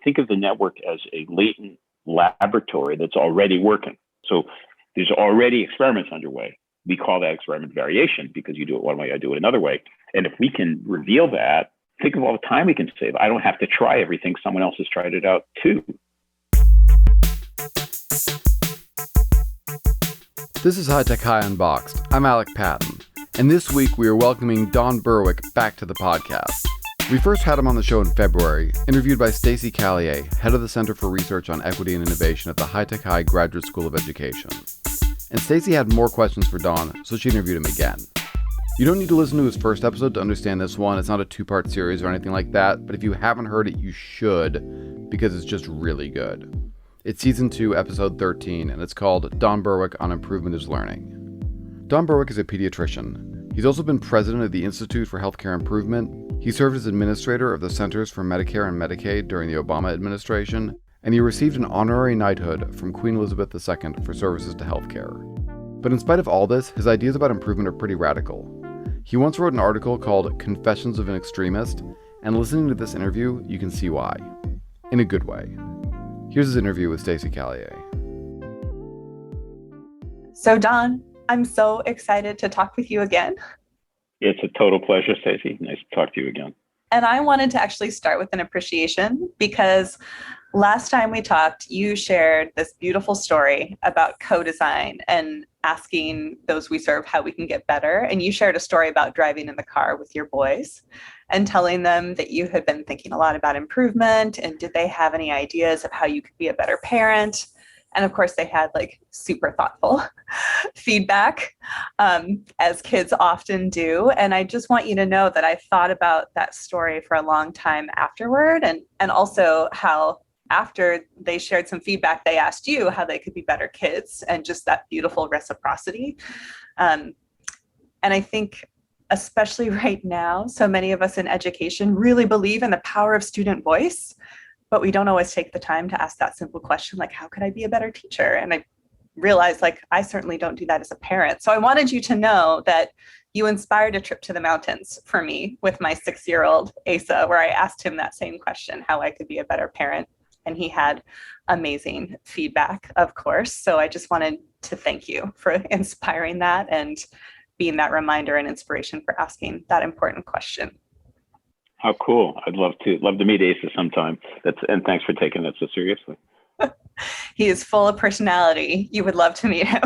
think of the network as a latent laboratory that's already working. So there's already experiments underway. We call that experiment variation because you do it one way, I do it another way. And if we can reveal that, think of all the time we can save. I don't have to try everything. Someone else has tried it out too. This is High Tech High Unboxed. I'm Alec Patton. And this week we are welcoming Don Berwick back to the podcast. We first had him on the show in February, interviewed by Stacey Caillier, head of the Center for Research on Equity and Innovation at the High Tech High Graduate School of Education. And Stacey had more questions for Don, so she interviewed him again. You don't need to listen to his first episode to understand this one. It's not a two-part series or anything like that, but if you haven't heard it, you should, because it's just really good. It's season 2, episode 13, and it's called Don Berwick on Improvement is Learning. Don Berwick is a pediatrician. He's also been president of the Institute for Healthcare Improvement. He served as administrator of the Centers for Medicare and Medicaid during the Obama administration, and he received an honorary knighthood from Queen Elizabeth II for services to healthcare. But in spite of all this, his ideas about improvement are pretty radical. He once wrote an article called Confessions of an Extremist, and listening to this interview, you can see why. In a good way. Here's his interview with Stacey Caillier. So Don, I'm so excited to talk with you again. It's a total pleasure, Stacey. Nice to talk to you again. And I wanted to actually start with an appreciation because last time we talked, you shared this beautiful story about co-design and asking those we serve how we can get better. And you shared a story about driving in the car with your boys and telling them that you had been thinking a lot about improvement and did they have any ideas of how you could be a better parent? And of course, they had like super thoughtful feedback, as kids often do. And I just want you to know that I thought about that story for a long time afterward, and also how after they shared some feedback, they asked you how they could be better kids, and just that beautiful reciprocity. And I think, especially right now, so many of us in education really believe in the power of student voice. But we don't always take the time to ask that simple question, like, how could I be a better teacher? And I realized, like, I certainly don't do that as a parent. So I wanted you to know that you inspired a trip to the mountains for me with my 6-year-old Asa, where I asked him that same question, how I could be a better parent. And he had amazing feedback, of course. So I just wanted to thank you for inspiring that and being that reminder and inspiration for asking that important question. How cool. I'd love to meet Asa sometime. And thanks for taking that so seriously. He is full of personality. You would love to meet him.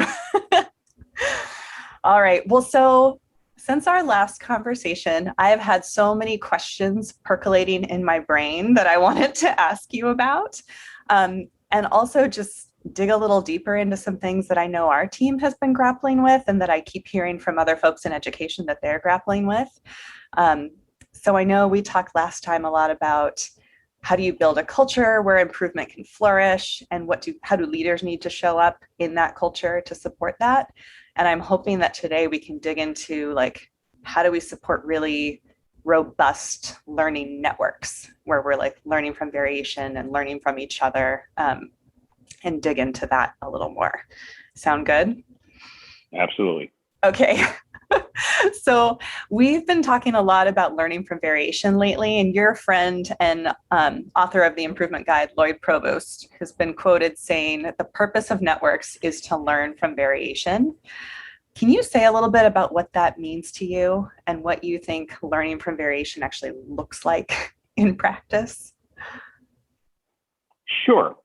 All right. Well, so since our last conversation, I have had so many questions percolating in my brain that I wanted to ask you about. And also just dig a little deeper into some things that I know our team has been grappling with and that I keep hearing from other folks in education that they're grappling with. So I know we talked last time a lot about how do you build a culture where improvement can flourish, and how do leaders need to show up in that culture to support that? And I'm hoping that today we can dig into, like, how do we support really robust learning networks where we're like learning from variation and learning from each other, and dig into that a little more. Sound good? Absolutely. Okay. So we've been talking a lot about learning from variation lately, and your friend and author of the Improvement Guide, Lloyd Provost, has been quoted saying that the purpose of networks is to learn from variation. Can you say a little bit about what that means to you and what you think learning from variation actually looks like in practice? Sure.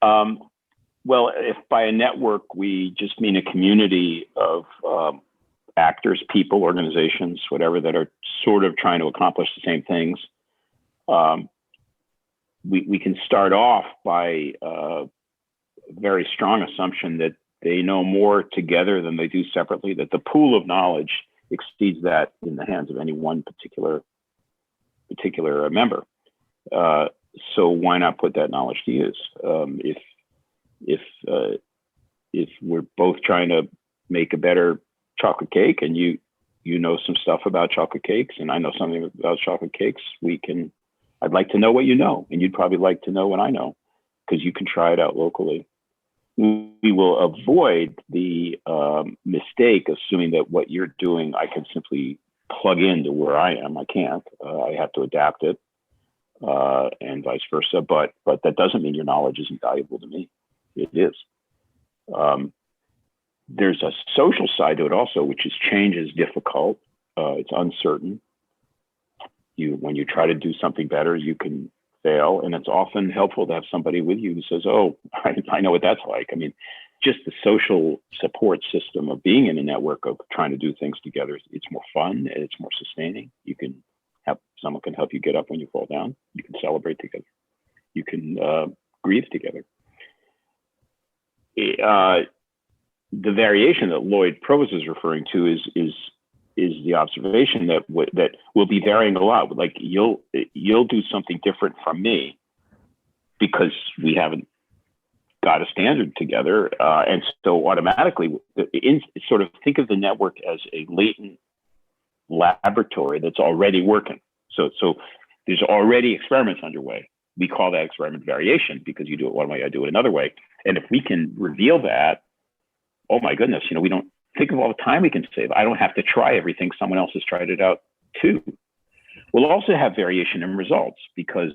Well, if by a network we just mean a community of actors, people, organizations, whatever, that are sort of trying to accomplish the same things, we can start off by a very strong assumption that they know more together than they do separately, that the pool of knowledge exceeds that in the hands of any one particular member. So why not put that knowledge to use? If we're both trying to make a better chocolate cake, and you know some stuff about chocolate cakes, and I know something about chocolate cakes, I'd like to know what you know, and you'd probably like to know what I know, because you can try it out locally. We will avoid the mistake assuming that what you're doing I can simply plug into where I am. I can't. I have to adapt it. and vice versa. But that doesn't mean your knowledge isn't valuable to me. It is. There's a social side to it also, which is change is difficult. It's uncertain. When you try to do something better, you can fail, and it's often helpful to have somebody with you who says, "Oh, I know what that's like." I mean, just the social support system of being in a network of trying to do things together. It's more fun. It's more sustaining. You can have someone can help you get up when you fall down. You can celebrate together. You can grieve together. The variation that Lloyd Provost is referring to is the observation that will be varying a lot. Like you'll do something different from me because we haven't got a standard together, and so automatically, sort of think of the network as a latent laboratory that's already working. So there's already experiments underway. We call that experiment variation because you do it one way, I do it another way. And if we can reveal that, oh my goodness, we don't think of all the time we can save. I don't have to try everything. Someone else has tried it out too. We'll also have variation in results because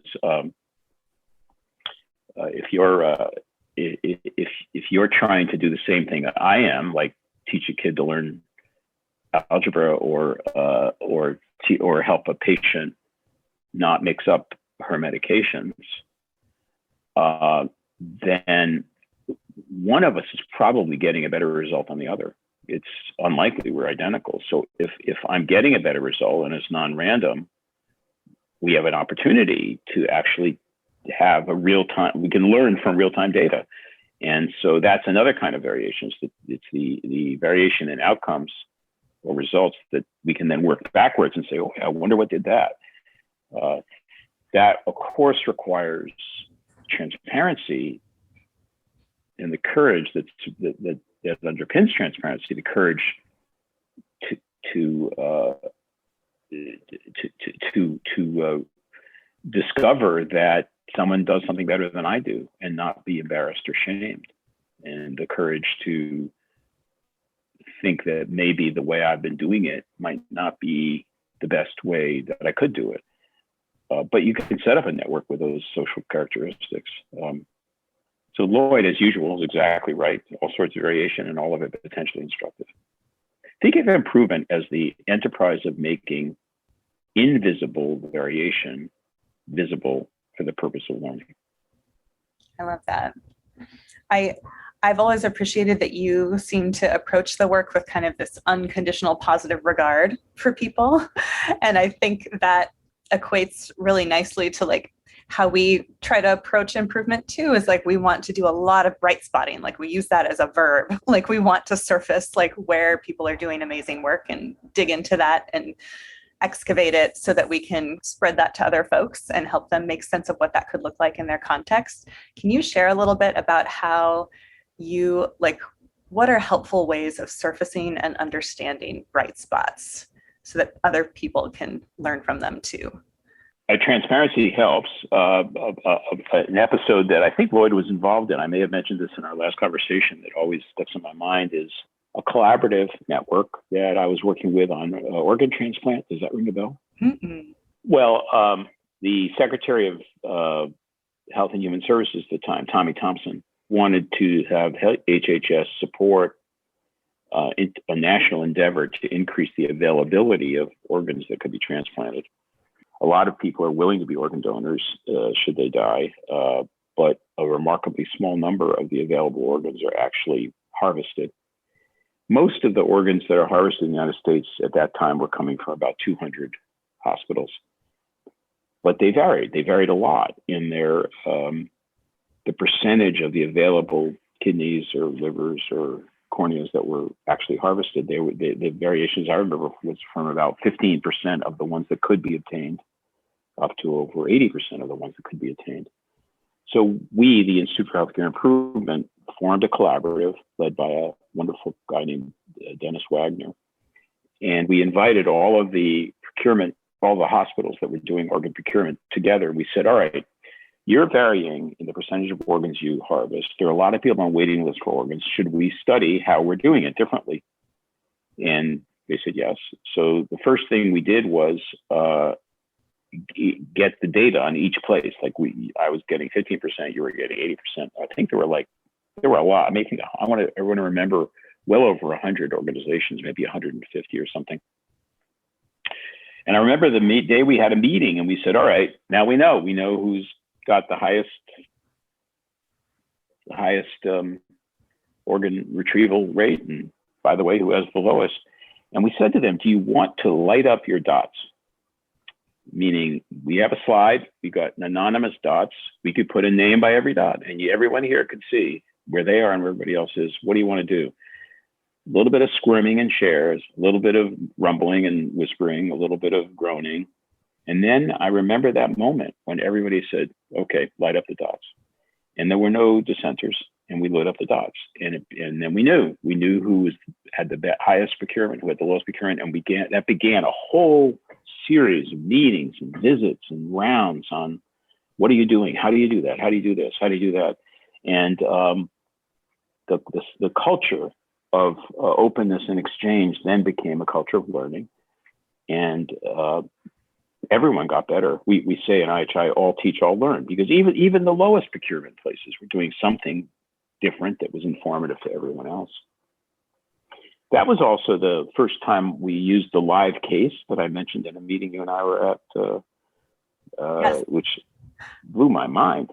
if you're trying to do the same thing I am, like teach a kid to learn algebra or help a patient not mix up her medications, then one of us is probably getting a better result than the other. It's unlikely we're identical. So if I'm getting a better result and it's non-random, we have an opportunity to actually have a real-time, we can learn from real-time data. And so that's another kind of variation. It's the variation in outcomes or results that we can then work backwards and say, oh, I wonder what did that. That, of course, requires transparency and the courage that underpins transparency, the courage to discover that someone does something better than I do and not be embarrassed or shamed, and the courage to think that maybe the way I've been doing it might not be the best way that I could do it. But you can set up a network with those social characteristics. So Lloyd, as usual, is exactly right. All sorts of variation and all of it potentially instructive. Think of improvement as the enterprise of making invisible variation visible for the purpose of learning. I love that. I've always appreciated that you seem to approach the work with kind of this unconditional positive regard for people. And I think that equates really nicely to like how we try to approach improvement too, is like we want to do a lot of bright spotting. Like we use that as a verb. Like we want to surface like where people are doing amazing work and dig into that and excavate it so that we can spread that to other folks and help them make sense of what that could look like in their context. Can you share a little bit about how what are helpful ways of surfacing and understanding bright spots so that other people can learn from them too? Transparency helps. An episode that I think Lloyd was involved in, I may have mentioned this in our last conversation, that always sticks in my mind is a collaborative network that I was working with on organ transplant. Does that ring a bell? Mm-mm. Well, the Secretary of Health and Human Services at the time, Tommy Thompson, wanted to have HHS support a national endeavor to increase the availability of organs that could be transplanted. A lot of people are willing to be organ donors should they die, but a remarkably small number of the available organs are actually harvested. Most of the organs that are harvested in the United States at that time were coming from about 200 hospitals, but they varied. They varied a lot in their the percentage of the available kidneys or livers or corneas that were actually harvested. The variations I remember was from about 15% of the ones that could be obtained up to over 80% of the ones that could be attained. So we, the Institute for Healthcare Improvement, formed a collaborative led by a wonderful guy named Dennis Wagner. And we invited all of the hospitals that were doing organ procurement together. We said, all right, you're varying in the percentage of organs you harvest. There are a lot of people on waiting lists for organs. Should we study how we're doing it differently? And they said yes. So the first thing we did was get the data on each place. Like I was getting 15%, you were getting 80%. I think there were a lot. I mean, I want to remember well over 100 organizations, maybe 150 or something. And I remember the day we had a meeting and we said, all right, now we know who's got the highest organ retrieval rate, and by the way, who has the lowest. And we said to them, do you want to light up your dots? Meaning we have a slide, we got an anonymous dots, we could put a name by every dot, and everyone here could see where they are and where everybody else is. What do you want to do? A little bit of squirming and shares, a little bit of rumbling and whispering, a little bit of groaning. And then I remember that moment when everybody said, okay, light up the dots. And there were no dissenters, and we lit up the dots. And then we knew who had the highest procurement, who had the lowest procurement. And that began a whole series of meetings and visits and rounds on what are you doing? How do you do that? How do you do this? How do you do that? And the culture of openness and exchange then became a culture of learning, and everyone got better. We say in IHI, all teach, all learn, because even the lowest procurement places were doing something different that was informative to everyone else. That was also the first time we used the live case that I mentioned in a meeting you and I were at, Yes. which blew my mind.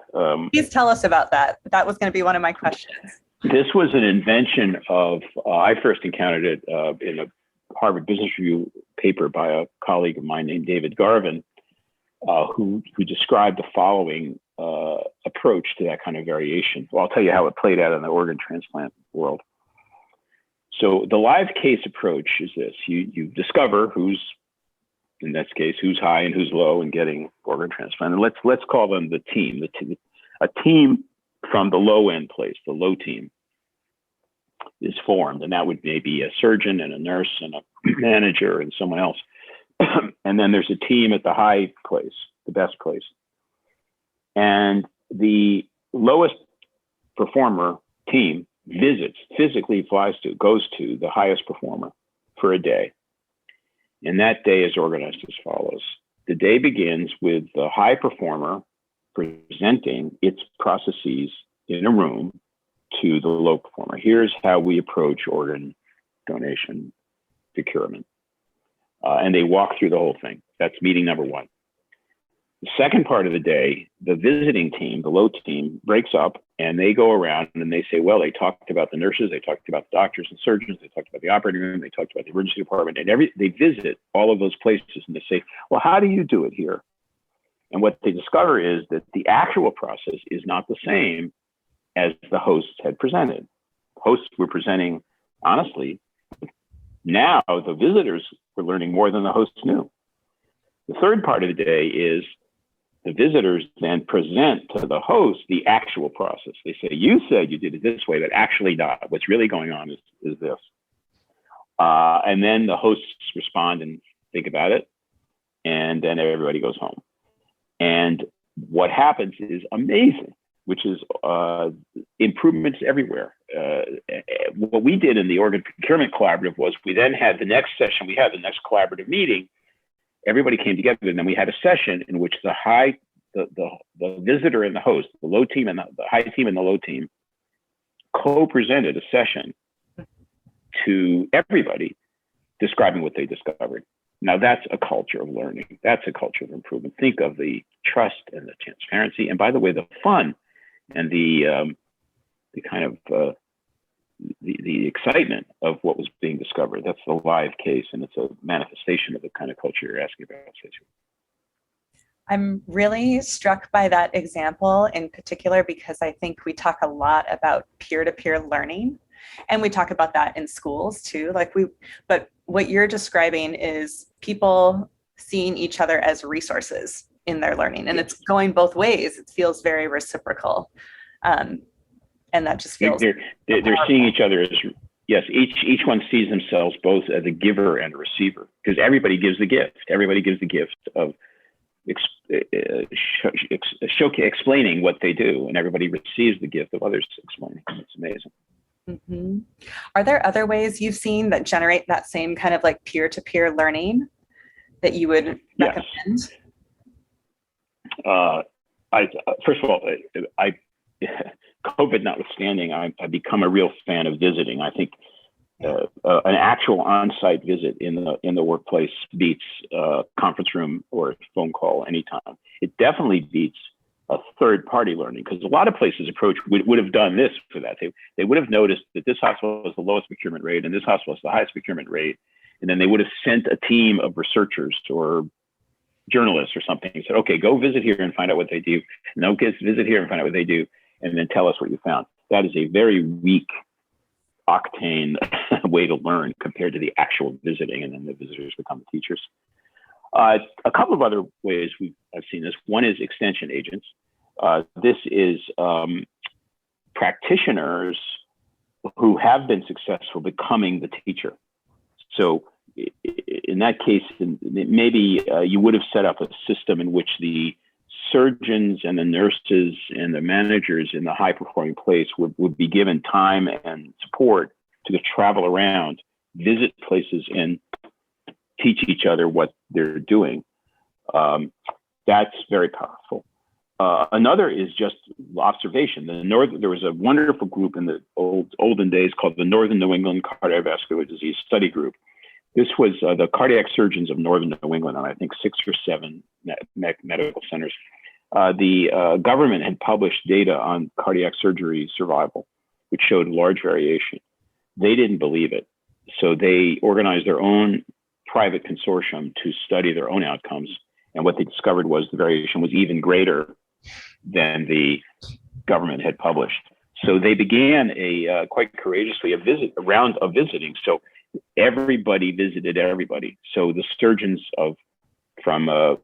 Please tell us about that. That was going to be one of my questions. This was an invention of, I first encountered it in a Harvard Business Review paper by a colleague of mine named David Garvin, who described the following approach to that kind of variation. Well, I'll tell you how it played out in the organ transplant world. So the live case approach is this: you discover who's, in this case, who's high and who's low in getting organ transplant. And let's call them the team. A team from the low end place, the low team, is formed, and that would maybe a surgeon and a nurse and a manager and someone else. And then there's a team at the high place, the best place. And the lowest performer team physically goes to the highest performer for a day. And that day is organized as follows. The day begins with the high performer presenting its processes in a room to the low performer. Here's how we approach organ donation procurement. And they walk through the whole thing. That's meeting number one. The second part of the day, the visiting team, the low team, breaks up and they go around and they say, well, they talked about the nurses, they talked about the doctors and surgeons, they talked about the operating room, they talked about the emergency department, and they visit all of those places and they say, well, how do you do it here? And what they discover is that the actual process is not the same as the hosts had presented. Hosts were presenting honestly. Now the visitors were learning more than the hosts knew. The third part of the day is the visitors then present to the host the actual process. They say, you said you did it this way, but actually not. What's really going on is this. And then the hosts respond and think about it. And then everybody goes home. And what happens is amazing, which is improvements everywhere. What we did in the Organ Procurement Collaborative was we then had the next session, we had the next collaborative meeting. Everybody came together, and then we had a session in which the visitor and the host, the low team and the high team and the low team, co-presented a session to everybody describing what they discovered. Now that's a culture of learning. That's a culture of improvement. Think of the trust and the transparency, and by the way, the fun and the kind of the excitement of what was being discovered. That's the live case, and it's a manifestation of the kind of culture you're asking about, Stacey. I'm really struck by that example in particular because I think we talk a lot about peer-to-peer learning, and we talk about that in schools too. But what you're describing is people seeing each other as resources in their learning, and it's going both ways. It feels very reciprocal. And that just feels they're seeing each other as, yes, each one sees themselves both as a giver and a receiver, because everybody gives the gift. Everybody gives the gift of explaining what they do, and everybody receives the gift of others explaining. It's amazing. Mm-hmm. Are there other ways you've seen that generate that same kind of like peer-to-peer learning that you would recommend? Uh, first of all, I COVID notwithstanding, I've become a real fan of visiting. I think an actual on-site visit in the workplace beats a conference room or a phone call anytime. It definitely beats a third-party learning, because a lot of places would have done this for that. They would have noticed that this hospital has the lowest procurement rate and this hospital has the highest procurement rate, and then they would have sent a team of researchers or journalists or something and said, okay, go visit here and find out what they do. No, visit here and find out what they do, and then tell us what you found. That is a very weak octane way to learn compared to the actual visiting, and then the visitors become the teachers. A couple of other ways I've seen this. One is extension agents. This is practitioners who have been successful becoming the teacher. So in that case, maybe you would have set up a system in which the surgeons and the nurses and the managers in the high performing place would be given time and support to travel around, visit places, and teach each other what they're doing. That's very powerful. Another is just observation. There was a wonderful group in the olden days called the Northern New England Cardiovascular Disease Study Group. This was the cardiac surgeons of Northern New England, and I think 6 or 7 medical centers. The government had published data on cardiac surgery survival, which showed large variation. They didn't believe it, so they organized their own private consortium to study their own outcomes. And what they discovered was the variation was even greater than the government had published. So they began quite courageously a round of visiting. So everybody visited everybody. So the surgeons from the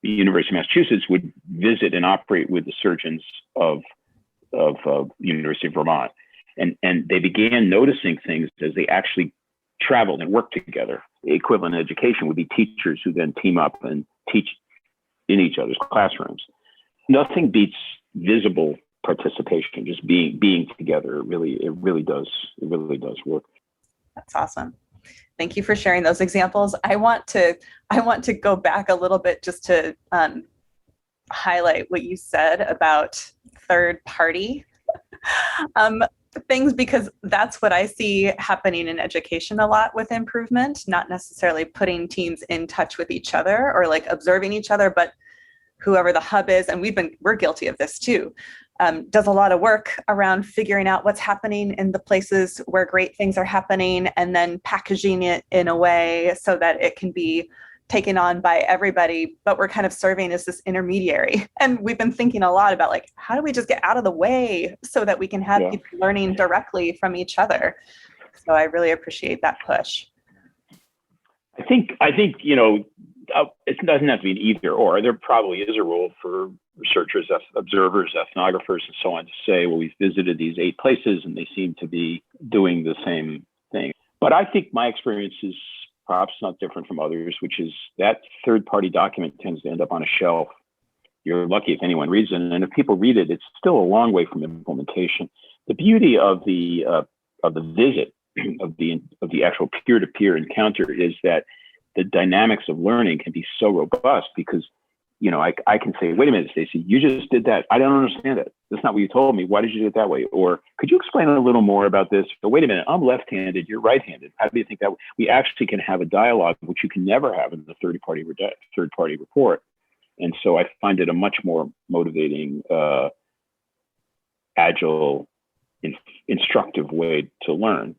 University of Massachusetts would visit and operate with the surgeons of University of Vermont. And they began noticing things as they actually traveled and worked together. The equivalent education would be teachers who then team up and teach in each other's classrooms. Nothing beats visible participation, just being together. It really does work. That's awesome. Thank you for sharing those examples. I want to go back a little bit just to highlight what you said about third party things, because that's what I see happening in education a lot with improvement, not necessarily putting teams in touch with each other or like observing each other, but whoever the hub is, and we're guilty of this too, does a lot of work around figuring out what's happening in the places where great things are happening and then packaging it in a way so that it can be taken on by everybody, but we're kind of serving as this intermediary. And we've been thinking a lot about like, how do we just get out of the way so that we can have people learning directly from each other? So I really appreciate that push. I think it doesn't have to be an either or. There probably is a role for researchers, observers, ethnographers, and so on to say, well, we've visited these 8 places and they seem to be doing the same thing. But I think my experience is perhaps not different from others, which is that third-party document tends to end up on a shelf. You're lucky if anyone reads it, and if people read it, it's still a long way from implementation. The beauty of the visit of the actual peer-to-peer encounter is that the dynamics of learning can be so robust because, I can say, wait a minute, Stacey, you just did that. I don't understand it. That's not what you told me. Why did you do it that way? Or could you explain a little more about this? Or wait a minute, I'm left-handed, you're right-handed. How do you think that? We actually can have a dialogue, which you can never have in the third-party report. And so I find it a much more motivating, agile, instructive way to learn.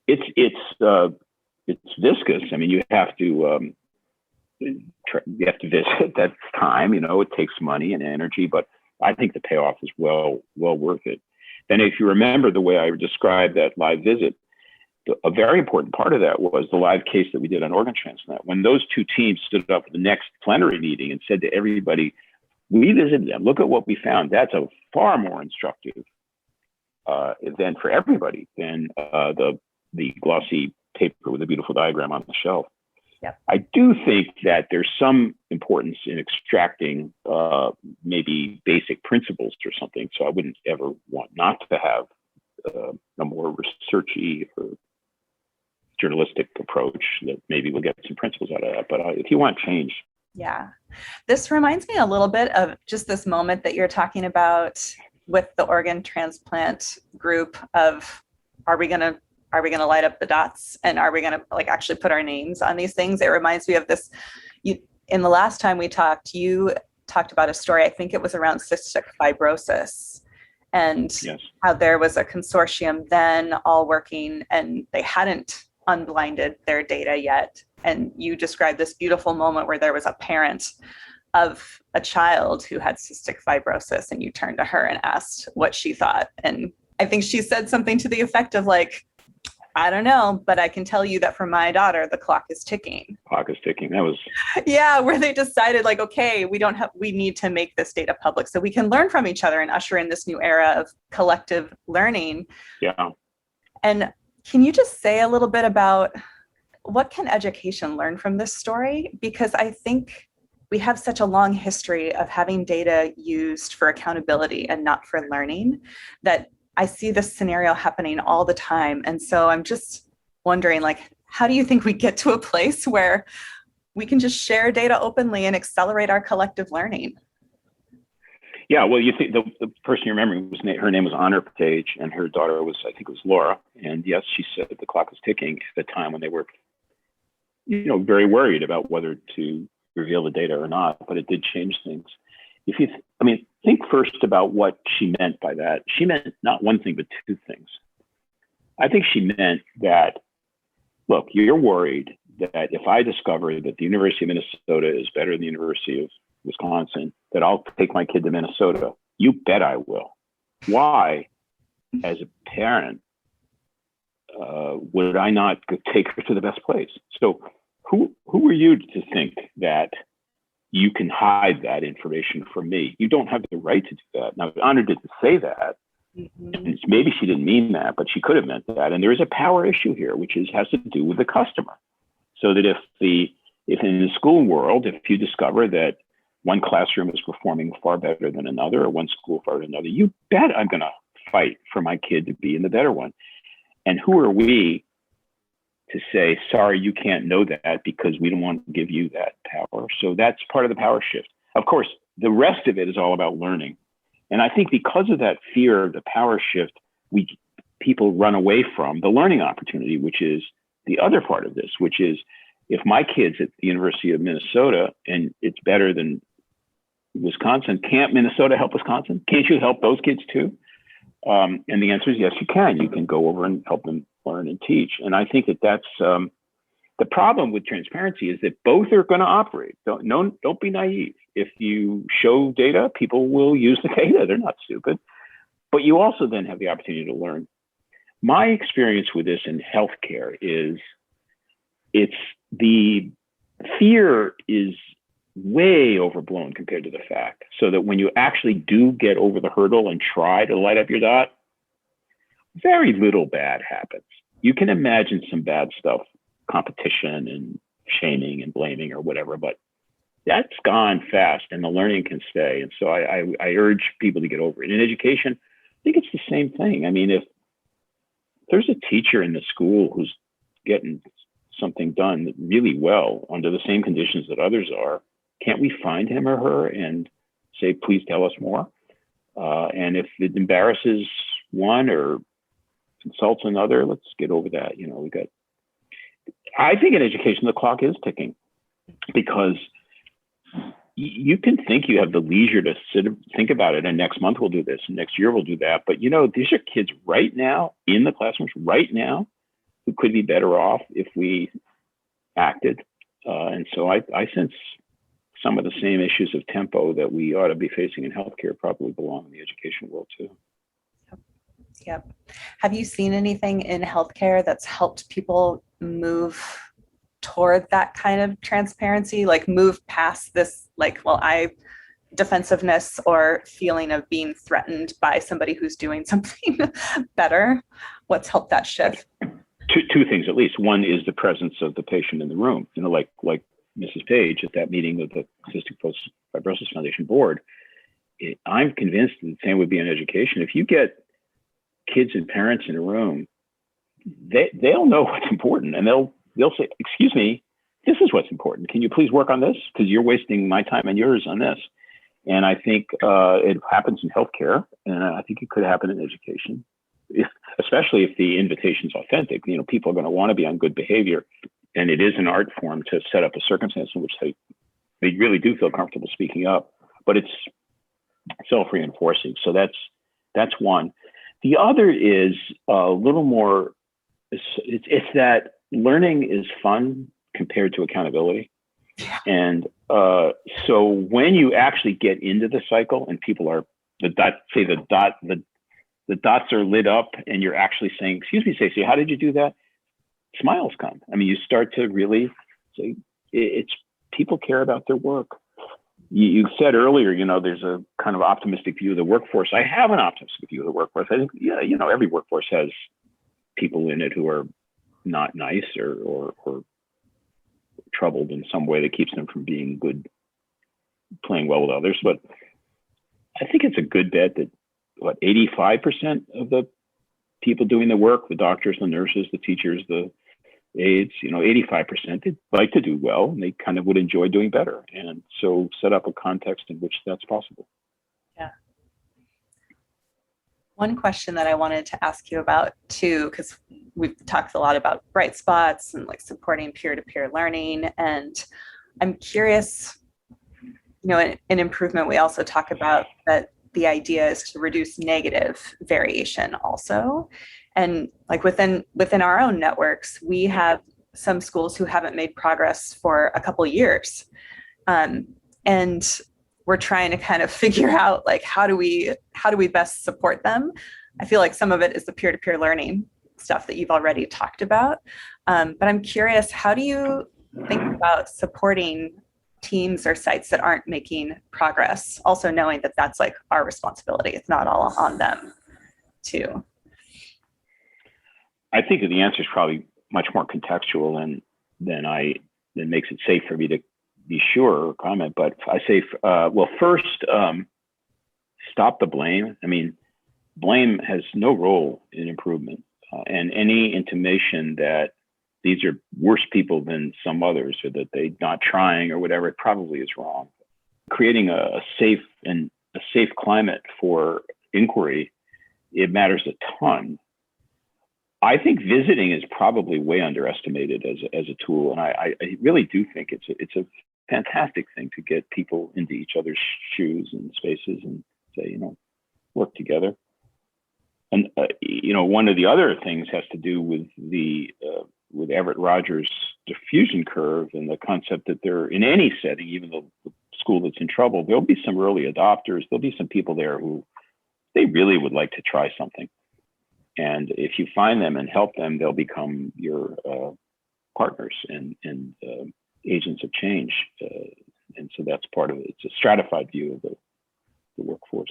It's viscous. I mean, you have to visit. That's time. It takes money and energy, but I think the payoff is well worth it. And if you remember the way I described that live visit, a very important part of that was the live case that we did on organ transplant. When those 2 teams stood up at the next plenary meeting and said to everybody, we visited them, look at what we found. That's a far more instructive event for everybody than the glossy paper with a beautiful diagram on the shelf. Yep. I do think that there's some importance in extracting maybe basic principles or something. So I wouldn't ever want not to have a more researchy or journalistic approach that maybe we'll get some principles out of that. But if you want change, Yeah. This reminds me a little bit of just this moment that you're talking about with the organ transplant group of, are we going to light up the dots, and are we going to like actually put our names on these things? It reminds me of this. In the last time we talked, you talked about a story, I think it was around cystic fibrosis, and Yes. how there was a consortium then all working, and they hadn't unblinded their data yet. And you described this beautiful moment where there was a parent of a child who had cystic fibrosis, and you turned to her and asked what she thought. And I think she said something to the effect of like, I don't know, but I can tell you that for my daughter, the clock is ticking. Clock is ticking. That was, Yeah, where they decided like, okay, we need to make this data public so we can learn from each other and usher in this new era of collective learning. yeah. And can you just say a little bit about what can education learn from this story? Because I think we have such a long history of having data used for accountability and not for learning, that I see this scenario happening all the time. And so I'm just wondering, like, how do you think we get to a place where we can just share data openly and accelerate our collective learning? Yeah, well, you think the person you're remembering her name was Honor Page, and her daughter was, I think it was Laura. And yes, she said the clock was ticking at the time when they were, very worried about whether to reveal the data or not. But it did change things. Think first about what she meant by that. She meant not one thing, but two things. I think she meant that, look, you're worried that if I discover that the University of Minnesota is better than the University of Wisconsin, that I'll take my kid to Minnesota. You bet I will. Why, as a parent, would I not take her to the best place? So who are you to think that you can hide that information from me? You don't have the right to do that. Now, Honor didn't say that. Mm-hmm. And maybe she didn't mean that, but she could have meant that. And there is a power issue here, which has to do with the customer. So that if in the school world, if you discover that one classroom is performing far better than another, or one school far than another, you bet I'm going to fight for my kid to be in the better one. And who are we to say, sorry, you can't know that because we don't want to give you that power? So that's part of the power shift. Of course, the rest of it is all about learning. And I think because of that fear of the power shift, people run away from the learning opportunity, which is the other part of this, which is if my kid's at the University of Minnesota and it's better than Wisconsin, can't Minnesota help Wisconsin? Can't you help those kids too? And the answer is yes, you can. You can go over and help them learn and teach. And I think that's the problem with transparency, is that both are going to operate. Don't be naive. If you show data, people will use the data. They're not stupid. But you also then have the opportunity to learn. My experience with this in healthcare is the fear is way overblown compared to the fact. So that when you actually do get over the hurdle and try to light up your dot, very little bad happens. You can imagine some bad stuff, competition and shaming and blaming or whatever, but that's gone fast and the learning can stay. And so I urge people to get over it. In education, I think it's the same thing. I mean, if there's a teacher in the school who's getting something done really well under the same conditions that others are, can't we find him or her and say, please tell us more? And if it embarrasses one or insults another, let's get over that. I think in education, the clock is ticking, because you can think you have the leisure to think about it, and next month we'll do this, and next year we'll do that. But these are kids right now in the classrooms right now who could be better off if we acted. And so I sense some of the same issues of tempo that we ought to be facing in healthcare probably belong in the education world too. Yep. Have you seen anything in healthcare that's helped people move toward that kind of transparency, like move past this, defensiveness or feeling of being threatened by somebody who's doing something better? What's helped that shift? Two things at least. One is the presence of the patient in the room, like Mrs. Page at that meeting of the Cystic Fibrosis Foundation board. I'm convinced the same would be in education. If you get kids and parents in a room, they'll know what's important, and they'll say, excuse me, this is what's important. Can you please work on this? Because you're wasting my time and yours on this. And I think it happens in healthcare, and I think it could happen in education, especially if the invitation is authentic. People are going to want to be on good behavior, and it is an art form to set up a circumstance in which they really do feel comfortable speaking up. But it's self-reinforcing. So that's one. The other is a little more. It's that learning is fun compared to accountability. And so when you actually get into the cycle and people are the dots are lit up and you're actually saying, "Excuse me, Stacey, how did you do that?" Smiles come. I mean, you start to really say it's people care about their work. You said earlier, there's a kind of optimistic view of the workforce. I have an optimistic view of the workforce. I think, every workforce has people in it who are not nice or troubled in some way that keeps them from being good, playing well with others. But I think it's a good bet that 85% of the people doing the work, the doctors, the nurses, the teachers, the aides, 85%, they'd like to do well and they kind of would enjoy doing better. And so set up a context in which that's possible. Yeah. One question that I wanted to ask you about too, because we've talked a lot about bright spots and like supporting peer-to-peer learning. And I'm curious, in improvement, we also talk about that the idea is to reduce negative variation also. And like within our own networks, we have some schools who haven't made progress for a couple years. And we're trying to kind of figure out like, how do we best support them? I feel like some of it is the peer-to-peer learning stuff that you've already talked about. But I'm curious, how do you think about supporting teams or sites that aren't making progress, also knowing that that's like our responsibility? It's not all on them too. I think that the answer is probably much more contextual than makes it safe for me to be sure or comment. But I say, first, stop the blame. I mean, blame has no role in improvement, and any intimation that these are worse people than some others, or that they're not trying or whatever, it probably is wrong. Creating a safe climate for inquiry, it matters a ton. I think visiting is probably way underestimated as a tool, and I really do think it's a fantastic thing to get people into each other's shoes and spaces and say, work together. And one of the other things has to do with with Everett Rogers' diffusion curve and the concept that there, in any setting, even the school that's in trouble, there'll be some early adopters. There'll be some people there who they really would like to try something. And if you find them and help them, they'll become your partners and agents of change. And so that's part of it. It's a stratified view of the workforce.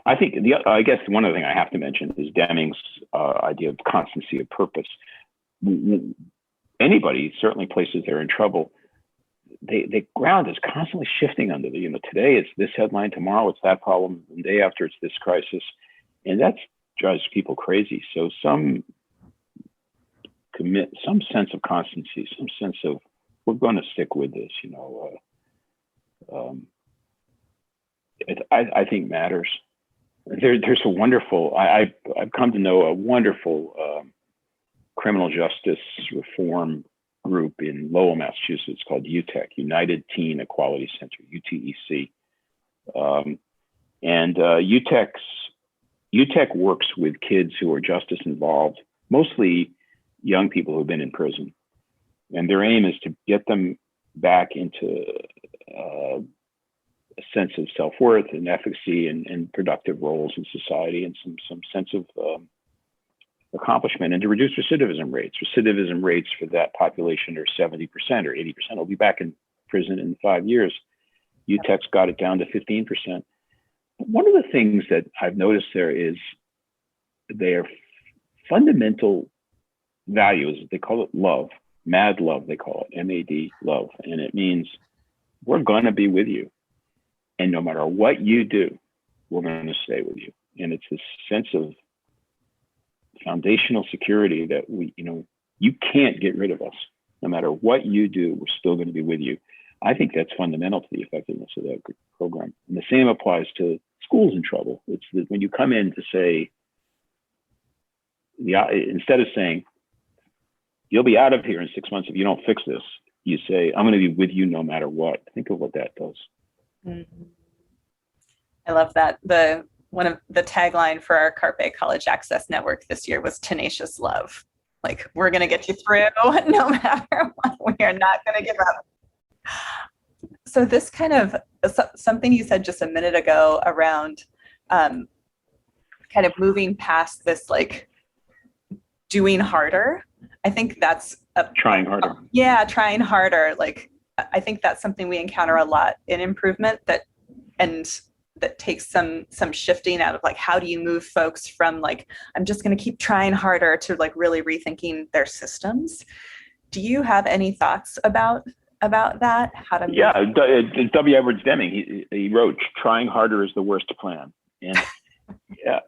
I think I guess one other thing I have to mention is Deming's idea of constancy of purpose. Anybody, certainly places they're in trouble, the ground is constantly shifting under the, today it's this headline, tomorrow it's that problem, and the day after it's this crisis. And that drives people crazy. So some sense of constancy, some sense of we're going to stick with this, I think matters. There's a wonderful, I've come to know a wonderful criminal justice reform group in Lowell, Massachusetts called UTEC, United Teen Equality Center, UTEC. And UTEC works with kids who are justice involved, mostly young people who have been in prison. And their aim is to get them back into a sense of self-worth and efficacy and productive roles in society and some sense of accomplishment, and to reduce recidivism rates. Recidivism rates for that population are 70% or 80%. They'll be back in prison in 5 years. UTEC's got it down to 15%. One of the things that I've noticed there is their fundamental values, they call it love, mad love, they call it, MAD, love. And it means we're going to be with you. And no matter what you do, we're going to stay with you. And it's this sense of foundational security that You can't get rid of us. No matter what you do, we're still going to be with you. I think that's fundamental to the effectiveness of that program. And the same applies to schools in trouble. It's that when you come in to say, instead of saying, you'll be out of here in 6 months if you don't fix this, you say, I'm going to be with you no matter what. Think of what that does. Mm-hmm. I love that. One of the tagline for our Carpe College Access Network this year was tenacious love. Like, we're going to get you through no matter what. We are not going to give up. So this kind of something you said just a minute ago around kind of moving past this, like, doing harder. I think that's trying harder. Yeah, trying harder. Like, I think that's something we encounter a lot in improvement, that takes some shifting out of, like, how do you move folks from, like, I'm just going to keep trying harder, to, like, really rethinking their systems. Do you have any thoughts about that? How to move? W. Edwards Deming, he wrote, trying harder is the worst plan. And yeah,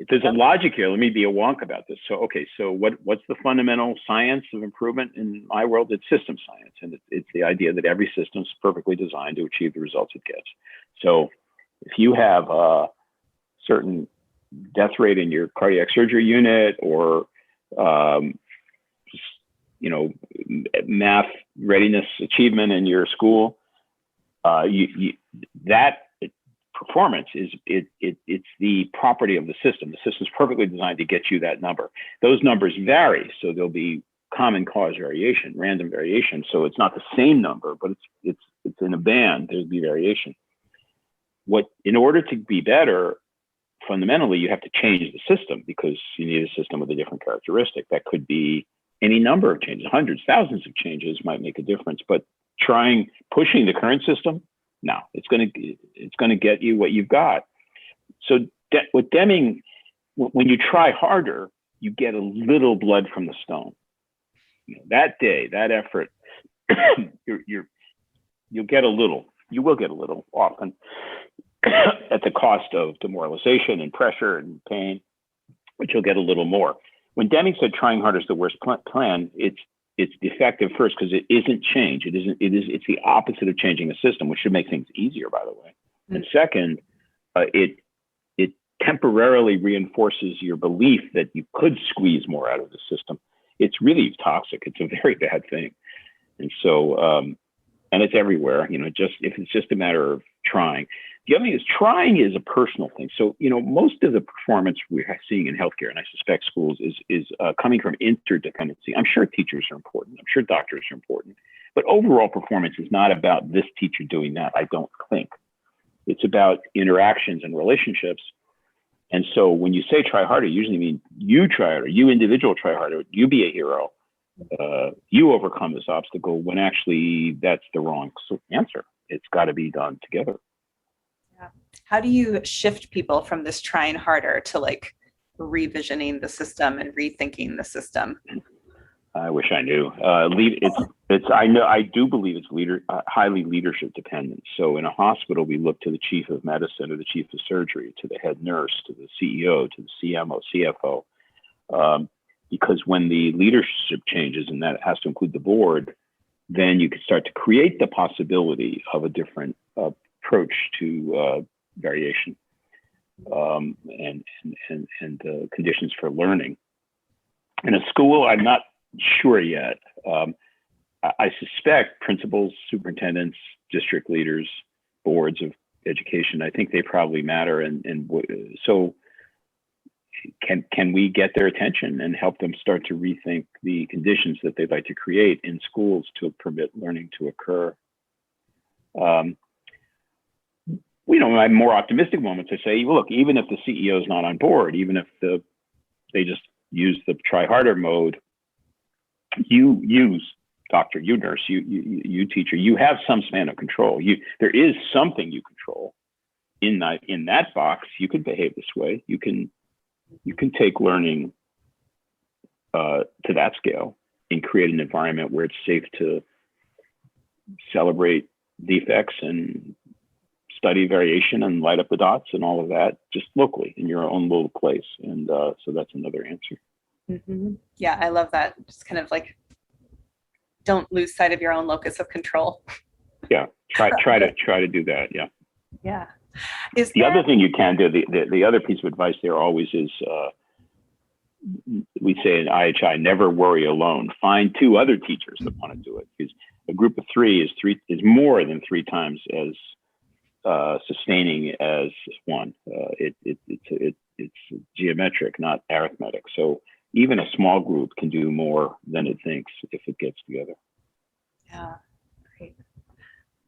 there's a logic here. Let me be a wonk about this. So what's the fundamental science of improvement in my world? It's system science. And it's the idea that every system is perfectly designed to achieve the results it gets. So if you have a certain death rate in your cardiac surgery unit, or math readiness achievement in your school, that performance it's the property of the system. The system's perfectly designed to get you that number. Those numbers vary, so there'll be common cause variation, random variation. So it's not the same number, but it's in a band. There'll be variation. In order to be better, fundamentally, you have to change the system, because you need a system with a different characteristic. That could be any number of changes, hundreds, thousands of changes might make a difference. But pushing the current system, no, it's going to get you what you've got. So with Deming, when you try harder, you get a little blood from the stone. That day, that effort, you'll get a little. You will get a little, often at the cost of demoralization and pressure and pain, but you'll get a little more. When Deming said trying harder is the worst plan, it's defective first, because it isn't change. It's the opposite of changing a system, which should make things easier, by the way. Mm-hmm. And second, it temporarily reinforces your belief that you could squeeze more out of the system. It's really toxic. It's a very bad thing. And so, and it's everywhere, if it's just a matter of trying. The other thing is, trying is a personal thing. So, most of the performance we're seeing in healthcare, and I suspect schools, is coming from interdependency. I'm sure teachers are important. I'm sure doctors are important. But overall performance is not about this teacher doing that, I don't think. It's about interactions and relationships. And so when you say try harder, you usually mean you try harder, you individual try harder, you be a hero. You overcome this obstacle, when actually that's the wrong answer. It's got to be done together. Yeah. How do you shift people from this trying harder to, like, revisioning the system and rethinking the system? I wish I knew. I do believe it's highly leadership dependent. So in a hospital, we look to the chief of medicine or the chief of surgery, to the head nurse, to the CEO, to the CMO, CFO. Because when the leadership changes, and that has to include the board, then you can start to create the possibility of a different approach to variation and conditions for learning. In a school, I'm not sure yet. I suspect principals, superintendents, district leaders, boards of education, I think they probably matter. And so can we get their attention and help them start to rethink the conditions that they'd like to create in schools to permit learning to occur? My more optimistic moments, I say, look, even if the CEO is not on board, even if they just use the try harder mode, you use doctor, you nurse, you teacher, you have some span of control. There is something you control in that box. You can behave this way. You can take learning to that scale and create an environment where it's safe to celebrate defects and study variation and light up the dots and all of that, just locally in your own little place. And so that's another answer. Yeah, I love that. Just kind of like, don't lose sight of your own locus of control. Yeah, try to do that. Yeah. Yeah. The other thing you can do, the other piece of advice there always is, we say in IHI, never worry alone. Find 2 other teachers that want to do it, because a group of 3 is more than 3 times as sustaining as one. It's geometric, not arithmetic. So even a small group can do more than it thinks if it gets together. Yeah, great.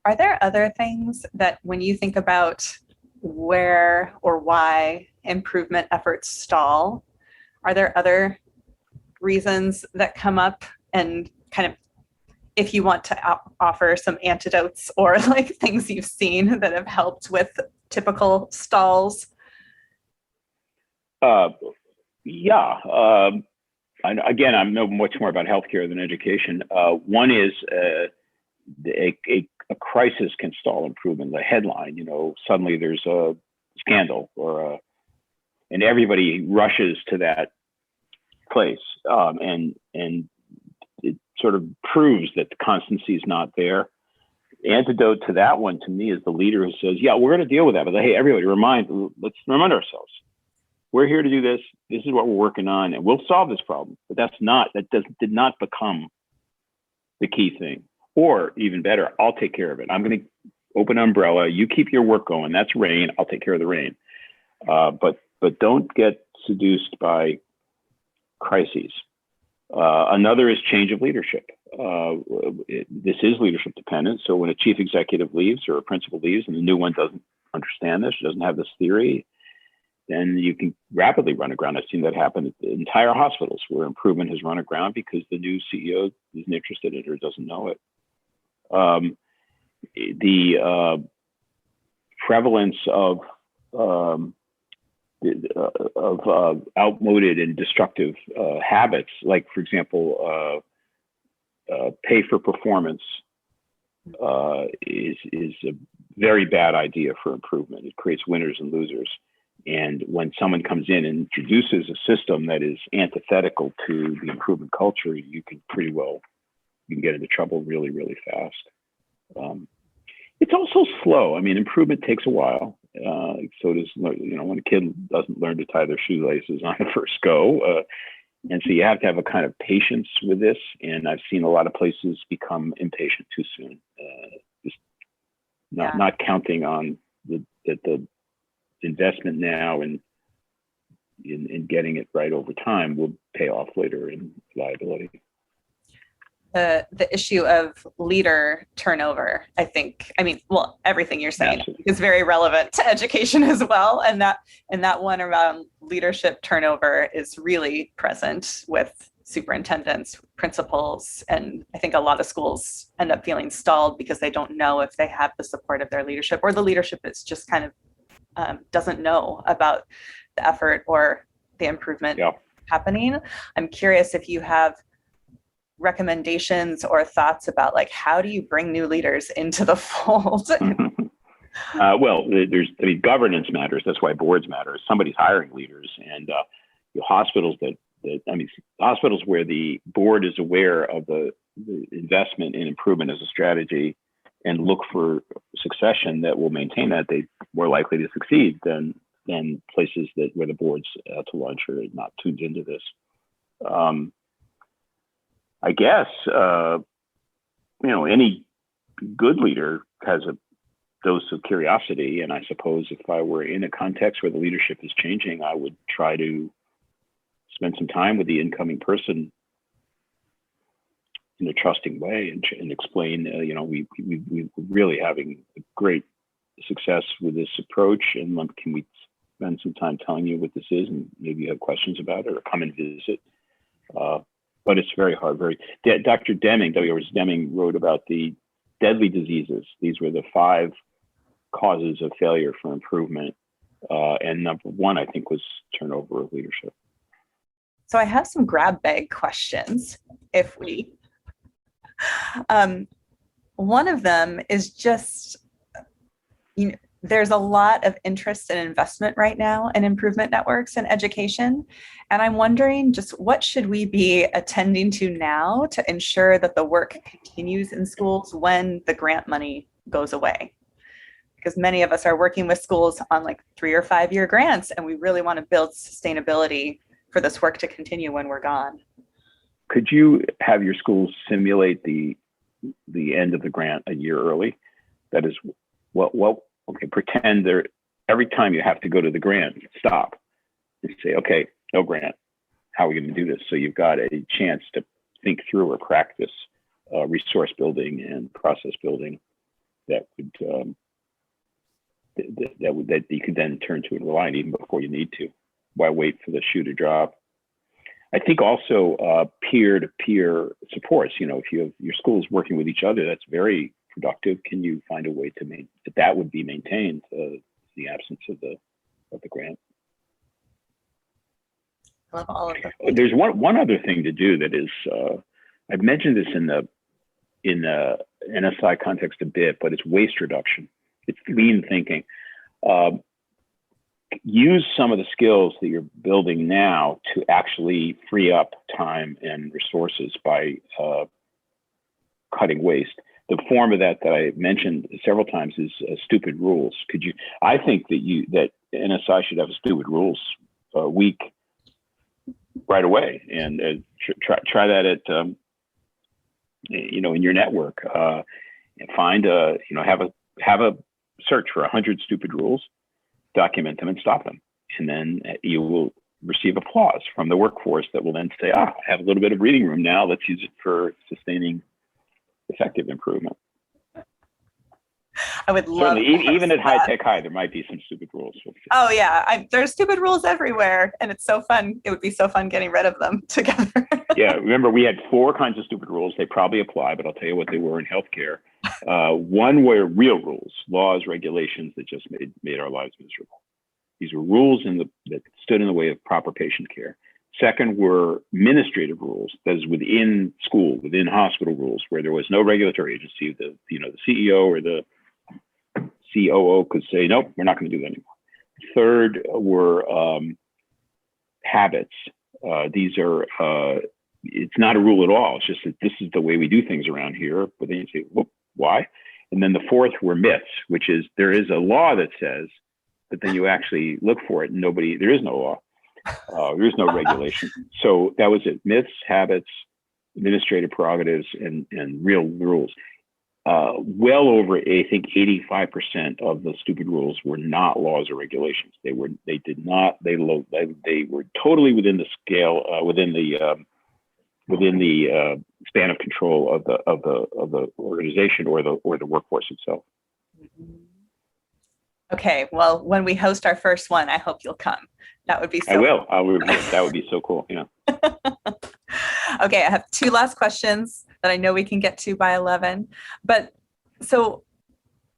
Are there other things that, when you think about where or why improvement efforts stall, are there other reasons that come up, and kind of, if you want to offer some antidotes or like things you've seen that have helped with typical stalls? Yeah. Again, I know much more about healthcare than education. One is a crisis can stall improvement. The headline, suddenly there's a scandal and everybody rushes to that place, and it sort of proves that the constancy is not there. The antidote to that one, to me, is the leader who says, "Yeah, we're going to deal with that, but hey, everybody, let's remind ourselves, we're here to do this. This is what we're working on, and we'll solve this problem." But did not become the key thing. Or even better, I'll take care of it. I'm going to open an umbrella. You keep your work going. That's rain. I'll take care of the rain. But don't get seduced by crises. Another is change of leadership. This is leadership dependent. So when a chief executive leaves or a principal leaves and the new one doesn't understand this, doesn't have this theory, then you can rapidly run aground. I've seen that happen at entire hospitals where improvement has run aground because the new CEO isn't interested in it or doesn't know it. The prevalence of outmoded and destructive habits, like, for example, pay for performance, is a very bad idea for improvement. It creates winners and losers. And when someone comes in and introduces a system that is antithetical to the improvement culture, you can get into trouble really, really fast. It's also slow. I mean, improvement takes a while. So does, when a kid doesn't learn to tie their shoelaces on the first go. And so you have to have a kind of patience with this. And I've seen a lot of places become impatient too soon. Just not counting on the investment now and in getting it right over time will pay off later in liability. The issue of leader turnover, everything you're saying is very relevant to education as well. And that one around leadership turnover is really present with superintendents, principals, and I think a lot of schools end up feeling stalled because they don't know if they have the support of their leadership, or the leadership is just kind of doesn't know about the effort or the improvement happening. I'm curious if you have recommendations or thoughts about, like, how do you bring new leaders into the fold? Governance matters. That's why boards matter. Somebody's hiring leaders, and hospitals hospitals where the board is aware of the investment in improvement as a strategy and look for succession that will maintain that, they're more likely to succeed than places where the board's out to lunch or not tuned into this. I guess, any good leader has a dose of curiosity. And I suppose if I were in a context where the leadership is changing, I would try to spend some time with the incoming person in a trusting way and explain, we're really having a great success with this approach. And can we spend some time telling you what this is? And maybe you have questions about it or come and visit. But it's very hard. Dr. Deming, W.R. Deming, wrote about the deadly diseases. These were the 5 causes of failure for improvement. And number 1, I think, was turnover of leadership. So I have some grab bag questions. One of them is just, there's a lot of interest and investment right now in improvement networks and education. And I'm wondering just what should we be attending to now to ensure that the work continues in schools when the grant money goes away? Because many of us are working with schools on like 3 or 5 year grants, and we really want to build sustainability for this work to continue when we're gone. Could you have your schools simulate the end of the grant a year early? That is, okay, pretend every time you have to go to the grant, stop and say, okay, no grant. How are we going to do this? So you've got a chance to think through or crack this resource building and process building that would that you could then turn to and rely on even before you need to. Why wait for the shoe to drop? I think also peer-to-peer supports. If you have your schools working with each other, that's very productive. Can you find a way to that would be maintained in the absence of the grant? I love all of them. There's one other thing to do that is I've mentioned this in the NSI context a bit, but it's waste reduction. It's lean thinking. Use some of the skills that you're building now to actually free up time and resources by cutting waste. The form of that I mentioned several times is stupid rules. I think that NSI should have a stupid rules week right away, and try that at in your network. And find have a search for 100 stupid rules, document them and stop them. And then you will receive applause from the workforce that will then say, I have a little bit of breathing room now. Let's use it for sustaining effective improvement. I would love even at high tech high, there might be some stupid rules. Oh yeah, there's stupid rules everywhere, and it's so fun. It would be so fun getting rid of them together. Yeah, remember we had 4 kinds of stupid rules. They probably apply, but I'll tell you what they were in healthcare. One were real rules, laws, regulations that just made our lives miserable. These were rules that stood in the way of proper patient care. Second were administrative rules, that is within school, within hospital rules, where there was no regulatory agency. The CEO or the COO could say, nope, we're not going to do that anymore. Third were habits. These are, it's not a rule at all. It's just that this is the way we do things around here. But then you say, well, why? And then the fourth were myths, which is there is a law that says, but then you actually look for it and there is no law. There is no regulation. So that was it. Myths, habits, administrative prerogatives, and real rules. Well over, I think, 85% of the stupid rules were not laws or regulations. They were totally within the scale, within the span of control of the organization or the workforce itself. Okay, well, when we host our first one, I hope you'll come. That would be so. I will. That would be so cool. Yeah. Okay, I have 2 last questions that I know we can get to by 11. But so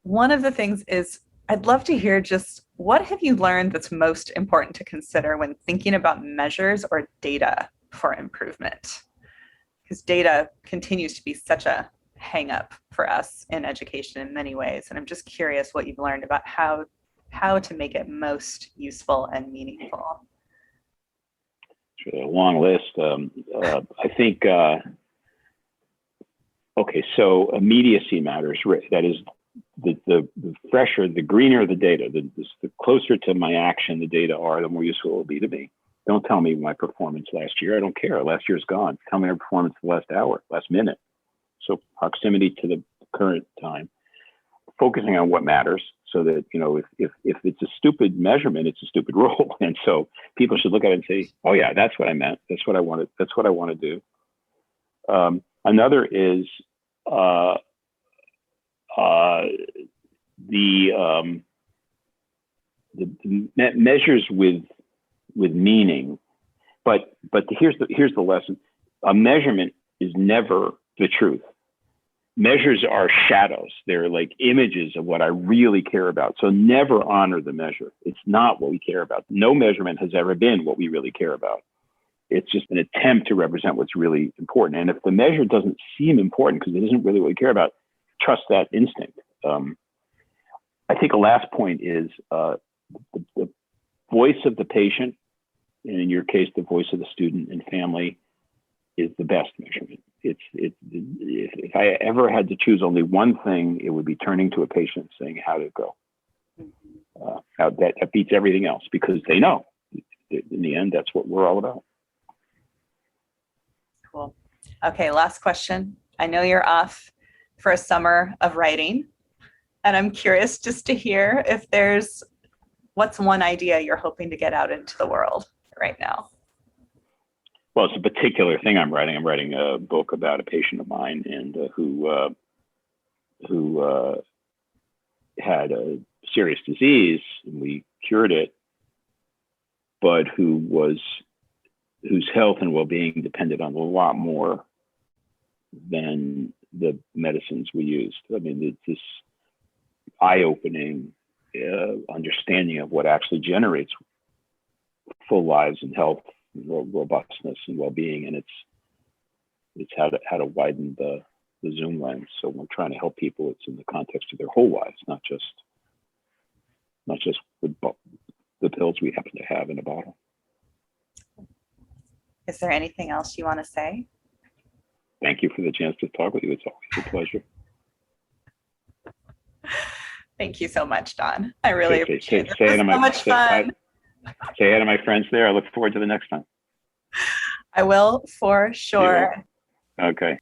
one of the things is I'd love to hear just what have you learned that's most important to consider when thinking about measures or data for improvement? Because data continues to be such a hang up for us in education in many ways. And I'm just curious what you've learned about how to make it most useful and meaningful. It's a long list. I think, okay, so immediacy matters. That is, the fresher, the greener the data, the closer to my action the data are, the more useful it will be to me. Don't tell me my performance last year. I don't care. Last year's gone. Tell me my performance the last hour, last minute. So proximity to the current time, focusing on what matters, so that, if it's a stupid measurement, it's a stupid rule. And so people should look at it and say, oh yeah, that's what I meant. That's what I wanted. That's what I want to do. Another is the measures with meaning. But here's the lesson. A measurement is never the truth. Measures are shadows. They're like images of what I really care about. So never honor the measure. It's not what we care about. No measurement has ever been what we really care about. It's just an attempt to represent what's really important. And if the measure doesn't seem important because it isn't really what we care about, trust that instinct. I think a last point is the voice of the patient, and in your case, the voice of the student and family, is the best measurement. If I ever had to choose only one thing, it would be turning to a patient saying, how did it go? That beats everything else, because they know. In the end, that's what we're all about. Cool. Okay, last question. I know you're off for a summer of writing, and I'm curious just to hear if what's one idea you're hoping to get out into the world right now? Well, it's a particular thing I'm writing. I'm writing a book about a patient of mine, and who had a serious disease, and we cured it, but whose health and well-being depended on a lot more than the medicines we used. I mean, it's this eye-opening understanding of what actually generates full lives and health, robustness and well-being, and it's how to widen the zoom lens. So we're trying to help people. It's in the context of their whole lives, not just the pills we happen to have in a bottle. Is there anything else you want to say? Thank you for the chance to talk with you. It's always a pleasure. Thank you so much, Don. I really appreciate it. It was so much fun. Say hi to my friends there. I look forward to the next time. I will, for sure. Okay.